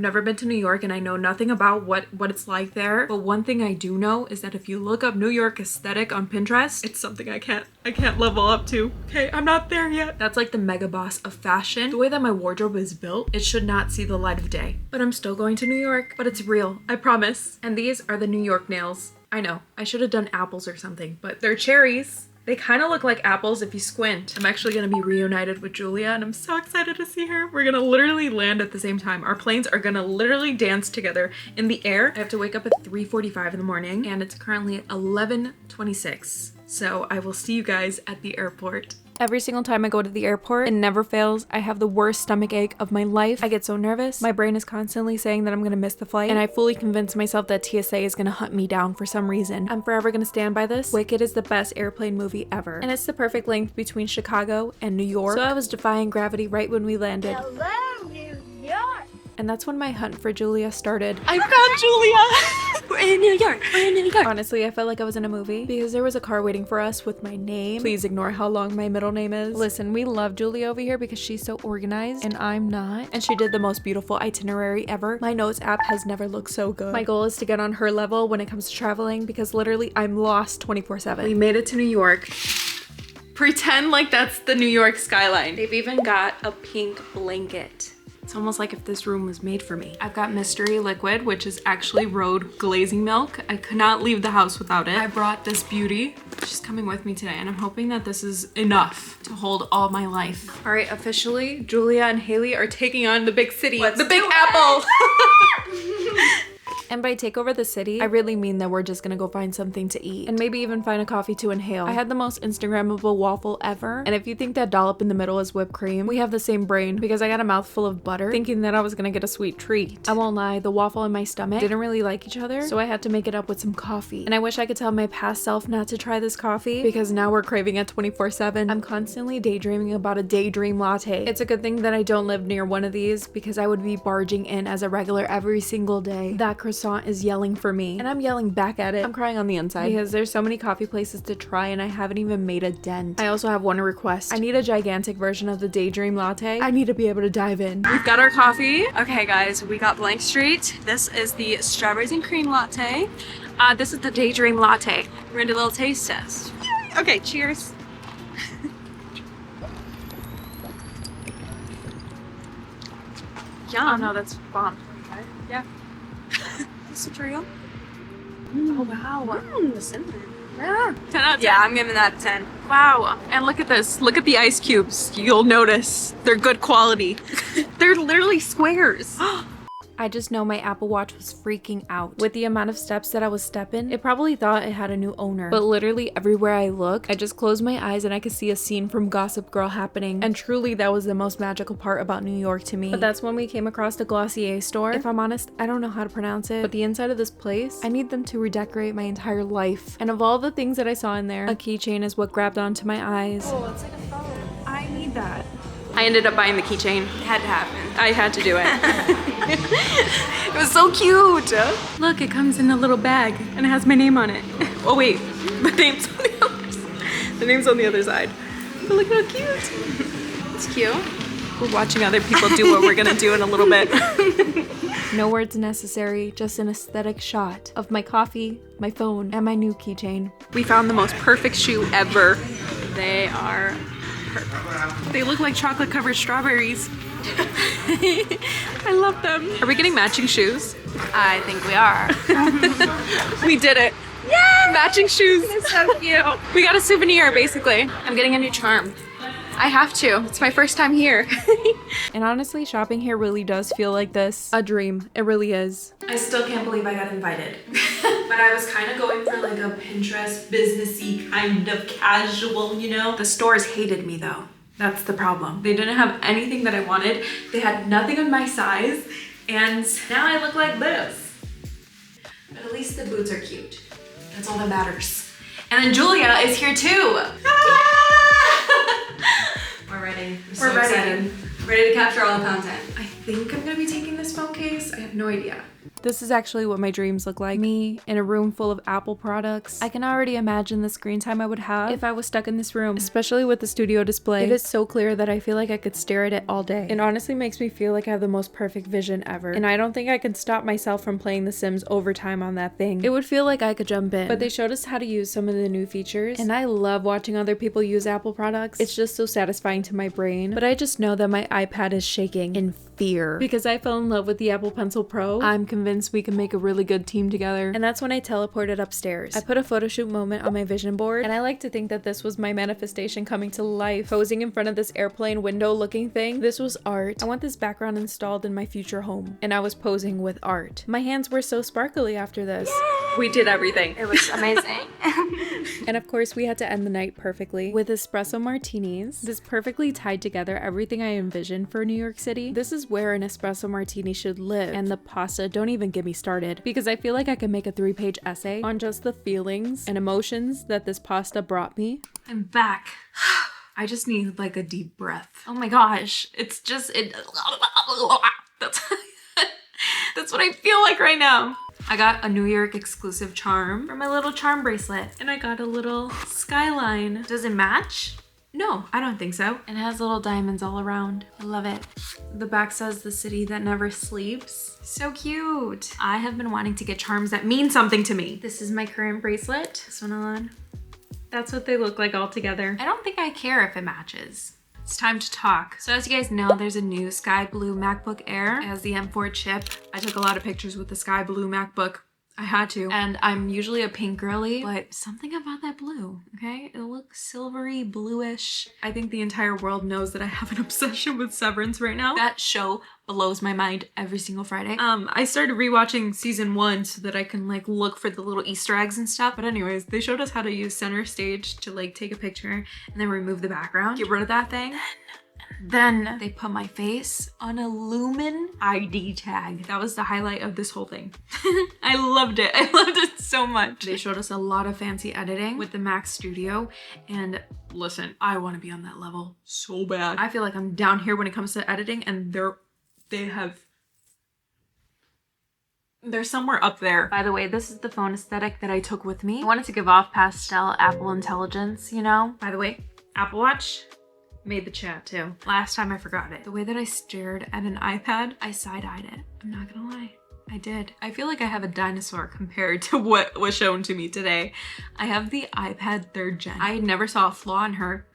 never been to New York and I know nothing about what it's like there. But one thing I do know is that if you look up New York aesthetic on Pinterest, it's something I can't level up to. Okay, I'm not there yet. That's like the mega boss of fashion. The way that my wardrobe is built, it should not see the light of day. But I'm still going to New York, but it's real, I promise. And these are the New York nails. I know, I should have done apples or something, but they're cherries. They kind of look like apples if you squint. I'm actually gonna be reunited with Julia and I'm so excited to see her. We're gonna literally land at the same time. Our planes are gonna literally dance together in the air. I have to wake up at 3:45 in the morning and it's currently 11:26. So I will see you guys at the airport. Every single time I go to the airport, it never fails. I have the worst stomach ache of my life. I get so nervous. My brain is constantly saying that I'm gonna miss the flight, and I fully convince myself that TSA is gonna hunt me down for some reason. I'm forever gonna stand by this. Wicked is the best airplane movie ever, and it's the perfect length between Chicago and New York. So I was defying gravity right when we landed. Hello, New York. And that's when my hunt for Julia started. I found Julia. We're in New York. We're in New York. Honestly, I felt like I was in a movie because there was a car waiting for us with my name. Please ignore how long my middle name is. Listen, we love Julia over here because she's so organized and I'm not. And she did the most beautiful itinerary ever. My notes app has never looked so good. My goal is to get on her level when it comes to traveling because literally I'm lost 24/7. We made it to New York. Pretend like that's the New York skyline. They've even got a pink blanket. It's almost like if this room was made for me. I've got mystery liquid, which is actually road glazing milk. I could not leave the house without it. I brought this beauty. She's coming with me today, and I'm hoping that this is enough to hold all my life. All right, officially, Julia and Haley are taking on the big city. The Big Apple. And by take over the city, I really mean that we're just gonna go find something to eat and maybe even find a coffee to inhale. I had the most Instagrammable waffle ever. And if you think that dollop in the middle is whipped cream, we have the same brain because I got a mouthful of butter thinking that I was gonna get a sweet treat. I won't lie, the waffle and my stomach didn't really like each other, so I had to make it up with some coffee. And I wish I could tell my past self not to try this coffee because now we're craving it 24/7. I'm constantly daydreaming about a daydream latte. It's a good thing that I don't live near one of these because I would be barging in as a regular every single day. That croissant is yelling for me and I'm yelling back at it. I'm crying on the inside because there's so many coffee places to try and I haven't even made a dent. I also have one request. I need a gigantic version of the Daydream Latte. I need to be able to dive in. We've got our coffee. Okay, guys, we got Blank Street. This is the strawberries and cream latte. This is the Daydream Latte. We're gonna do a little taste test. Yay! Okay, cheers. Yum. Oh no, that's bomb. Okay. Yeah. This is real. Oh wow. The cinnamon. Yeah. 10 out of 10. Yeah, I'm giving that a 10. Wow. And look at this. Look at the ice cubes. You'll notice they're good quality. They're literally squares. I just know my Apple Watch was freaking out. With the amount of steps that I was stepping, it probably thought it had a new owner. But literally everywhere I look, I just close my eyes and I could see a scene from Gossip Girl happening. And truly that was the most magical part about New York to me. But that's when we came across the Glossier store. If I'm honest, I don't know how to pronounce it, but the inside of this place, I need them to redecorate my entire life. And of all the things that I saw in there, a keychain is what grabbed onto my eyes. Oh, it's like a phone. I need that. I ended up buying the keychain. It had to happen. I had to do it. It was so cute. Look, it comes in a little bag and it has my name on it. Oh wait, the name's on the other side. The name's on the other side. But look how cute. It's cute. We're watching other people do what we're gonna do in a little bit. No words necessary, just an aesthetic shot of my coffee, my phone, and my new keychain. We found the most perfect shoe ever. They are perfect. They look like chocolate covered strawberries. I love them. Are we getting matching shoes? I think we are. We did it. Yeah! Matching shoes. It's so cute. We got a souvenir, basically. I'm getting a new charm. I have to. It's my first time here. And honestly, shopping here really does feel like this. A dream. It really is. I still can't believe I got invited. But I was kind of going for like a Pinterest businessy kind of casual, you know? The stores hated me though. That's the problem. They didn't have anything that I wanted. They had nothing of my size. And now I look like this. But at least the boots are cute. That's all that matters. And then Julia is here too. We're ready. We're ready. Excited. Ready to capture all the content. I think I'm gonna be taking this phone case. I have no idea. This is actually what my dreams look like. Me in a room full of Apple products. I can already imagine the screen time I would have if I was stuck in this room, especially with the studio display. It is so clear that I feel like I could stare at it all day. It honestly makes me feel like I have the most perfect vision ever. And I don't think I could stop myself from playing The Sims overtime on that thing. It would feel like I could jump in. But they showed us how to use some of the new features, and I love watching other people use Apple products. It's just so satisfying to my brain. But I just know that my iPad is shaking in fear because I fell in love with the Apple Pencil Pro. I'm convinced we can make a really good team together. And that's when I teleported upstairs. I put a photo shoot moment on my vision board, and I like to think that this was my manifestation coming to life. Posing in front of this airplane window looking thing. This was art. I want this background installed in my future home. And I was posing with art. My hands were so sparkly after this. Yay! We did everything. It was amazing. And of course we had to end the night perfectly with espresso martinis. This perfectly tied together everything I envisioned for New York City. This is where an espresso martini should live. And the pasta, don't even get me started, because I feel like I could make a 3-page essay on just the feelings and emotions that this pasta brought me. I'm back. I just need like a deep breath. Oh my gosh. It's just, that's what I feel like right now. I got a New York exclusive charm for my little charm bracelet, and I got a little skyline. Does it match? No, I don't think so. And it has little diamonds all around. I love it. The back says the city that never sleeps. So cute. I have been wanting to get charms that mean something to me. This is my current bracelet. This one on. That's what they look like all together. I don't think I care if it matches. It's time to talk. So as you guys know, there's a new sky blue MacBook Air. It has the M4 chip. I took a lot of pictures with the sky blue MacBook. I had to. And I'm usually a pink girly, but something about that blue, okay? It looks silvery, bluish. I think the entire world knows that I have an obsession with Severance right now. That show blows my mind every single Friday. I started rewatching season 1 so that I can like look for the little Easter eggs and stuff. But anyways, they showed us how to use center stage to like take a picture and then remove the background, get rid of that thing. Then they put my face on a Lumen ID tag. That was the highlight of this whole thing. I loved it. I loved it so much. They showed us a lot of fancy editing with the Mac Studio. And listen, I want to be on that level so bad. I feel like I'm down here when it comes to editing, and they're somewhere up there. By the way, this is the phone aesthetic that I took with me. I wanted to give off pastel Apple intelligence, you know? By the way, Apple Watch made the chat too. Last time I forgot it. The way that I stared at an iPad, I side-eyed it. I'm not gonna lie. I did. I feel like I have a dinosaur compared to what was shown to me today. I have the iPad 3rd gen. I never saw a flaw in her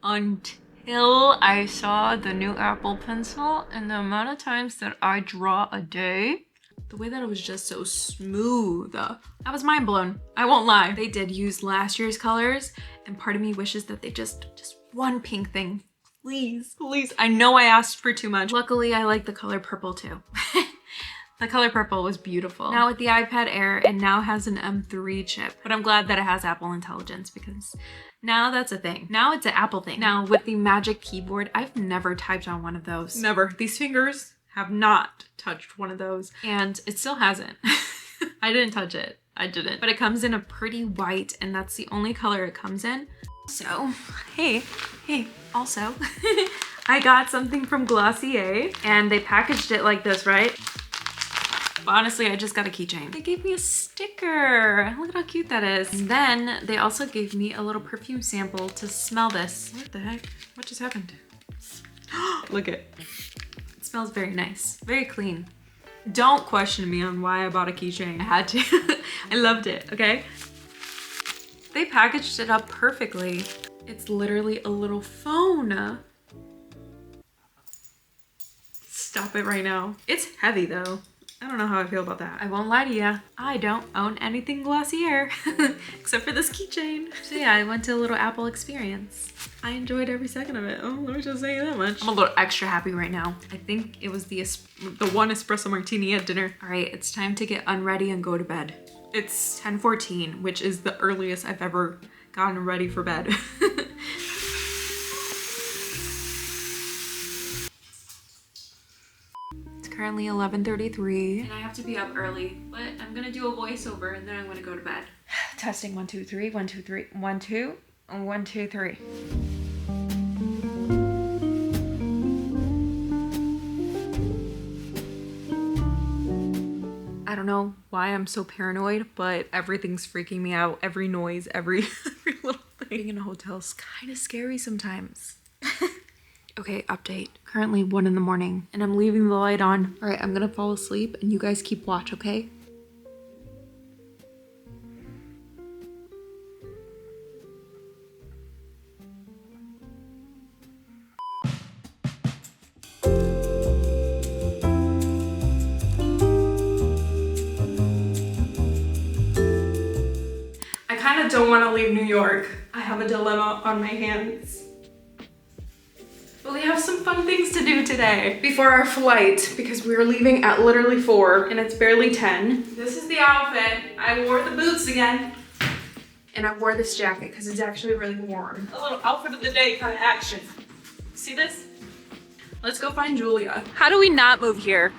until I saw the new Apple Pencil, and the amount of times that I draw a day, the way that it was just so smooth. I was mind blown. I won't lie. They did use last year's colors, and part of me wishes that they just one pink thing. Please, please. I know I asked for too much. Luckily, I like the color purple too. The color purple was beautiful. Now with the iPad Air, it now has an M3 chip, but I'm glad that it has Apple Intelligence because now that's a thing. Now it's an Apple thing. Now with the Magic Keyboard, I've never typed on one of those. Never. These fingers have not touched one of those, and it still hasn't. I didn't touch it. I didn't. But it comes in a pretty white, and that's the only color it comes in. So, hey, also, I got something from Glossier, and they packaged it like this, right? But honestly, I just got a keychain. They gave me a sticker. Look at how cute that is. And then they also gave me a little perfume sample to smell this. What the heck? What just happened? Look at it. It smells very nice, very clean. Don't question me on why I bought a keychain. I had to. I loved it, okay? They packaged it up perfectly. It's literally a little phone. Stop it right now. It's heavy though. I don't know how I feel about that. I won't lie to you. I don't own anything Glossier except for this keychain. So yeah, I went to a little Apple experience. I enjoyed every second of it. Oh, let me just say that much. I'm a little extra happy right now. I think it was the one espresso martini at dinner. All right, it's time to get unready and go to bed. It's 10:14, which is the earliest I've ever gotten ready for bed. It's currently 11:33, and I have to be up early, but I'm gonna do a voiceover and then I'm gonna go to bed. Testing 1 2 3 1 2 3 1 2 1 2 3. know why I'm so paranoid, but everything's freaking me out. Every noise, every little thing. Being in a hotel is kind of scary sometimes. Okay, update. Currently 1 in the morning and I'm leaving the light on. All right, I'm gonna fall asleep and you guys keep watch, okay? I kind of don't want to leave New York. I have a dilemma on my hands. But we have some fun things to do today before our flight because we're leaving at literally 4 and it's barely 10. This is the outfit. I wore the boots again. And I wore this jacket because it's actually really warm. A little outfit of the day kind of action. See this? Let's go find Julia. How do we not move here?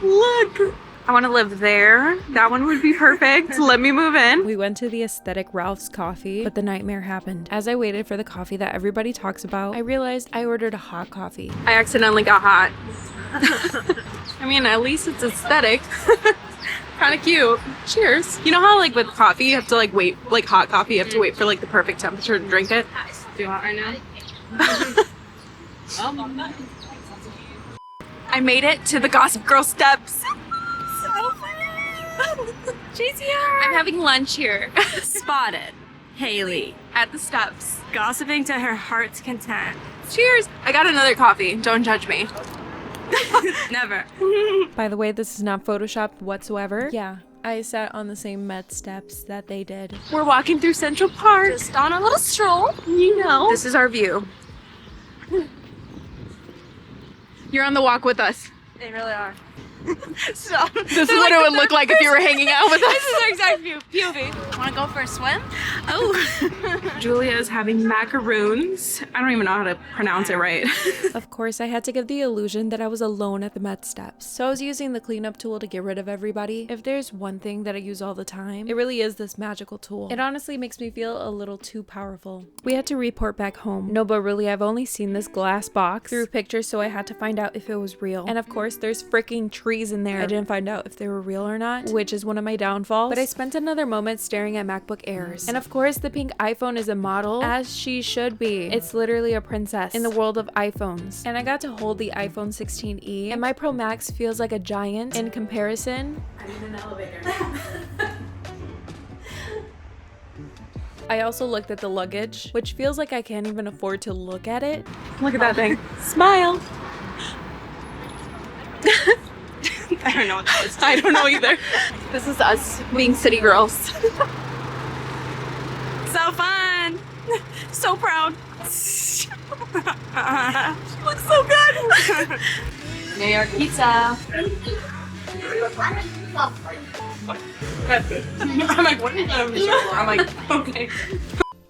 Look. I want to live there. That one would be perfect. Let me move in. We went to the aesthetic Ralph's Coffee, but the nightmare happened. As I waited for the coffee that everybody talks about, I realized I ordered a hot coffee. I accidentally got hot. I mean, at least it's aesthetic. Kind of cute. Cheers. You know how like with coffee, you have to like wait, like hot coffee, you have to wait for like the perfect temperature to drink it? Do you want right now? I made it to the Gossip Girl steps. She's here. I'm having lunch here. Spotted Hailey At the steps. gossiping to her heart's content. Cheers. I got another coffee. Don't judge me. Never. By the way, this is not photoshopped whatsoever. Yeah, I sat on the same Met steps that they did. We're walking through Central Park. Just on a little stroll. You know. This is our view. You're on the walk with us. They really are. So, this is what it would look like if you were hanging out with us. This is our exact view. POV. Want to go for a swim? Oh. Julia is having macaroons. I don't even know how to pronounce it right. Of course, I had to give the illusion that I was alone at the Met steps. So I was using the cleanup tool to get rid of everybody. If there's one thing that I use all the time, it really is this magical tool. It honestly makes me feel a little too powerful. We had to report back home. No, but really, I've only seen this glass box through pictures, so I had to find out if it was real. And of course, there's freaking trees in there. I didn't find out if they were real or not, which is one of my downfalls. But I spent another moment staring at MacBook Airs. And of course, the pink iPhone is a model, as she should be. It's literally a princess in the world of iPhones. And I got to hold the iPhone 16e, and my Pro Max feels like a giant in comparison. I need an elevator. I also looked at the luggage, which feels like I can't even afford to look at it. Look at that thing. Smile. I don't know what that was. I don't know either. This is us being city girls. So fun. So proud. She looks so good. New York pizza. I'm like, what is that? I'm like, okay.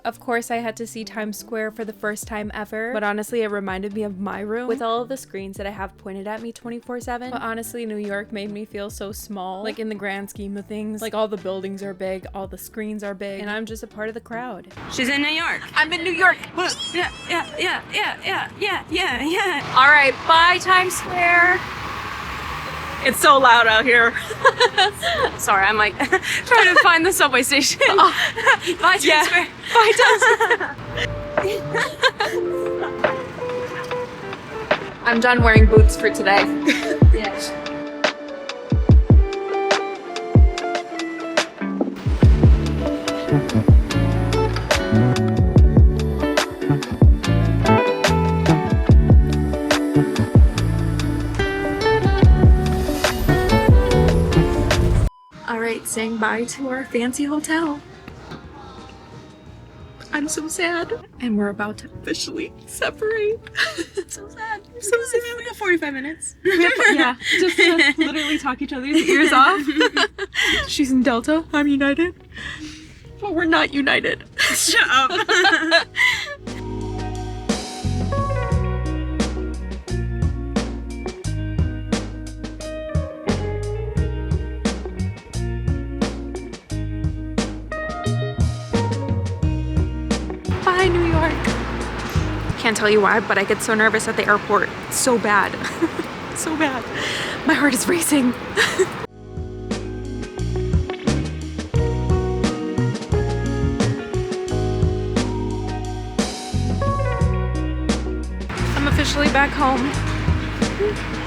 Of course, I had to see Times Square for the first time ever, but honestly, it reminded me of my room with all of the screens that I have pointed at me 24/7. But honestly, New York made me feel so small, like in the grand scheme of things. Like all the buildings are big, all the screens are big, and I'm just a part of the crowd. She's in New York. I'm in New York. Yeah. All right, bye Times Square. It's so loud out here. Sorry, I'm like trying to find the subway station. Oh. Bye, Times Square. Bye Times Square. I'm done wearing boots for today. Yes. Alright, saying bye to our fancy hotel. I'm so sad. And we're about to officially separate. So sad. I'm so sad. We got 45 minutes. Yeah, just to literally talk each other's ears off. She's in Delta, I'm United. But we're not united. Shut up. Bye, New York. Can't tell you why, but I get so nervous at the airport. So bad. So bad. My heart is racing. officially back home.